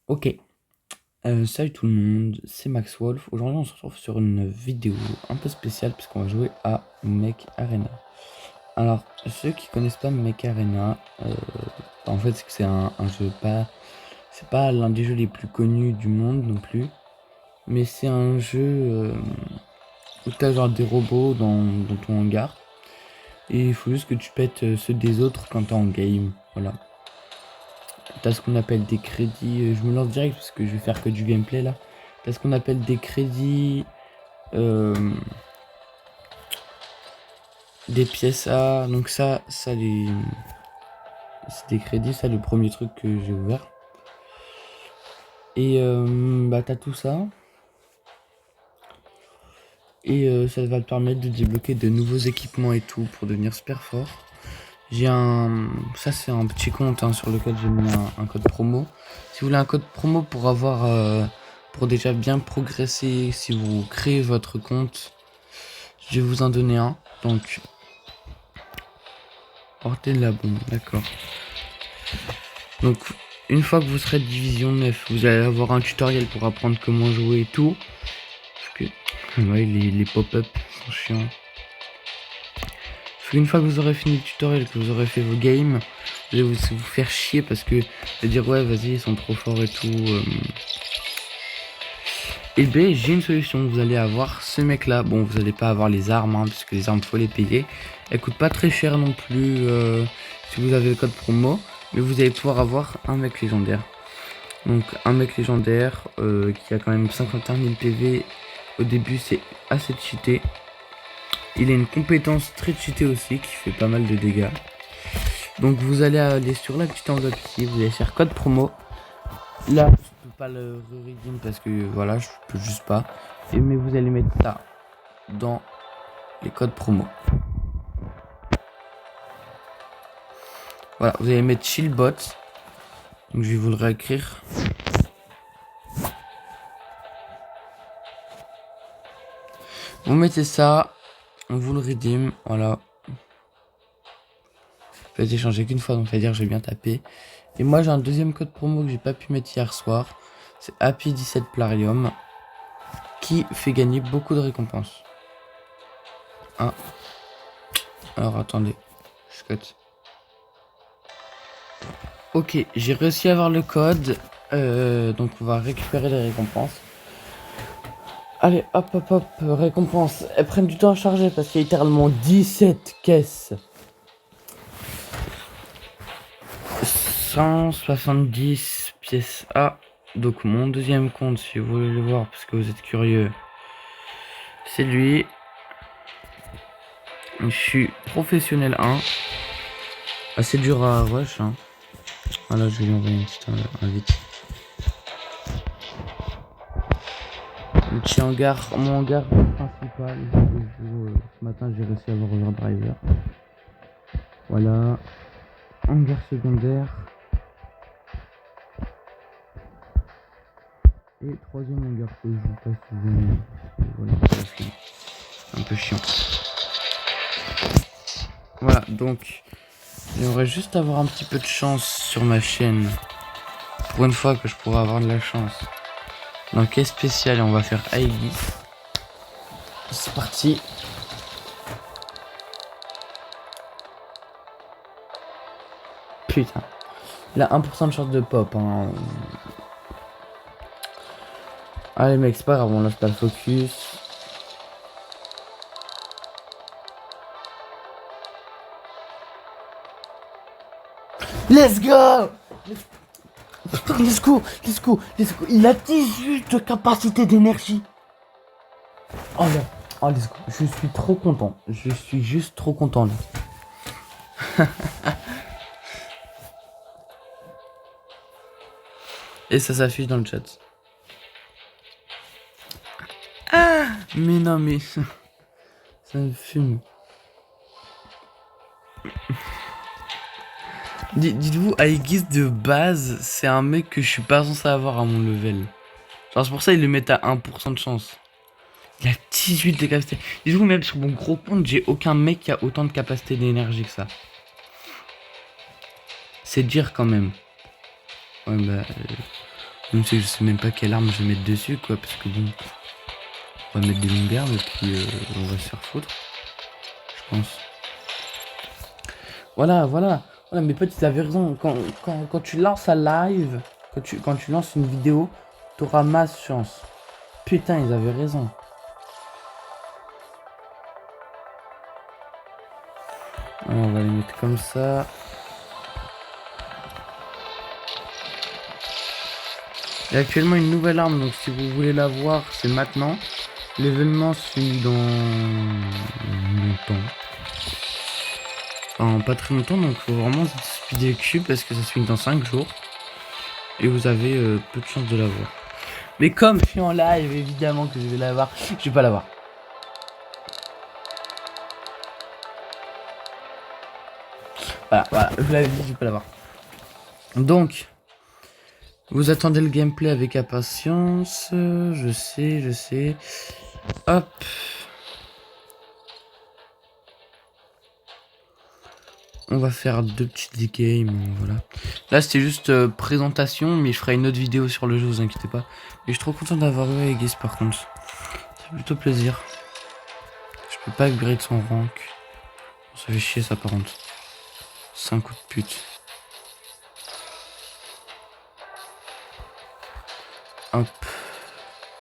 Ok, salut tout le monde, c'est Max Wolf. Aujourd'hui, on se retrouve sur une vidéo un peu spéciale puisqu'on va jouer à Mech Arena. Alors, ceux qui connaissent pas Mech Arena, en fait, c'est que c'est un jeu pas, c'est pas l'un des jeux les plus connus du monde non plus, mais c'est un jeu où t'as genre des robots dans ton hangar et il faut juste que tu pètes ceux des autres quand t'es en game. Voilà. T'as ce qu'on appelle des crédits. Je me lance direct parce que je vais faire que du gameplay là. T'as ce qu'on appelle des crédits. euh, des pièces A. Donc ça les. C'est des crédits, ça le premier truc que j'ai ouvert. Et bah t'as tout ça. Et ça va te permettre de débloquer de nouveaux équipements et tout pour devenir super fort. J'ai un. Ça c'est un petit compte hein, sur lequel j'ai mis un code promo. Si vous voulez un code promo pour avoir. Pour déjà bien progresser, si vous créez votre compte, je vais vous en donner un. Donc, portez de la bombe, d'accord. Donc, une fois que vous serez division 9, vous allez avoir un tutoriel pour apprendre comment jouer et tout. Parce que, ouais, les pop-up sont chiants. Parce qu'une fois que vous aurez fini le tutoriel, que vous aurez fait vos games, vous allez vous faire chier parce que, vous dire ouais, vas-y, ils sont trop forts et tout. Et ben, j'ai une solution. Vous allez avoir ce mec là. Bon, vous n'allez pas avoir les armes, hein, puisque les armes, faut les payer. Elles coûtent pas très cher non plus si vous avez le code promo. Mais vous allez pouvoir avoir un mec légendaire. Donc, un mec légendaire qui a quand même 51 000 PV. Au début, c'est assez cheaté. Il a une compétence très cheatée aussi qui fait pas mal de dégâts. Donc, vous allez aller sur la petite enveloppe ici. Vous allez faire code promo. Là, je peux pas le redeem parce que voilà, je peux juste pas. Mais vous allez mettre ça dans les codes promo. Voilà, vous allez mettre Chillbot. Donc je vais vous le réécrire. Vous mettez ça, on vous le redeem, voilà. Vous pouvez échanger qu'une fois, donc ça veut dire que j'ai bien tapé. Et moi j'ai un deuxième code promo que j'ai pas pu mettre hier soir. C'est Happy17 Plarium. Qui fait gagner beaucoup de récompenses. Ah. Alors attendez. Je cote. Ok, j'ai réussi à avoir le code. Donc on va récupérer les récompenses. Allez, hop, hop, hop, récompense. Elles prennent du temps à charger parce qu'il y a littéralement 17 caisses. 170 pièces A. Donc mon deuxième compte, si vous voulez le voir, parce que vous êtes curieux, c'est lui. Je suis professionnel 1. Assez dur à rush. Hein. Voilà, je vais lui envoyer une petite invite. Le petit hangar, mon hangar principal. Ce matin, j'ai réussi à avoir un driver. Voilà. Hangar secondaire. Et troisième hangar que je vous passe souvent. Voilà, c'est un peu chiant. Voilà, donc j'aimerais juste avoir un petit peu de chance sur ma chaîne. Pour une fois que je pourrais avoir de la chance. Donc quai spécial, on va faire Aegis. C'est parti. Putain. Il a 1% de chance de pop. Hein. Allez mec, c'est pas grave, on lâche pas le focus. Let's go! Putain, let's go, let's go, let's go. Il a 18 de capacité d'énergie. Oh là, oh let's go. Je suis trop content. Je suis juste trop content là. Et ça s'affiche dans le chat. Ah! Mais non, mais ça me fume. Dites-vous, Aegis de base, c'est un mec que je suis pas censé avoir à mon level. Genre, c'est pour ça qu'ils le mettent à 1% de chance. Il a 18 de capacité. Dites-vous, même sur mon gros compte, j'ai aucun mec qui a autant de capacité d'énergie que ça. C'est dire quand même. Ouais, bah. Même si je sais même pas quelle arme je vais mettre dessus, quoi, parce que bon, on va mettre des longues armes et puis on va se faire foutre, je pense. Voilà, voilà. Voilà, mes potes, ils avaient raison. Quand tu lances un live, quand tu lances une vidéo, t'auras masse chance. Putain, ils avaient raison. Alors, on va les mettre comme ça. Il y a actuellement une nouvelle arme, donc si vous voulez la voir, c'est maintenant. L'événement se finit dans longtemps. Enfin, pas très longtemps, donc faut vraiment se speeder le cul parce que ça se finit dans 5 jours. Et vous avez peu de chance de l'avoir. Mais comme je suis en live, évidemment que je vais l'avoir. Je vais pas l'avoir. Voilà, voilà, je vous l'avais dit, je vais pas l'avoir. Donc, vous attendez le gameplay avec impatience. Je sais, je sais. Hop. On va faire 2 petites games, voilà. Là, c'était juste présentation, mais je ferai une autre vidéo sur le jeu, vous inquiétez pas. Et je suis trop content d'avoir eu avec Guess par contre. Ça fait plutôt plaisir. Je peux pas upgrade son rank. Ça fait chier ça par contre. C'est un coup de pute. Hop.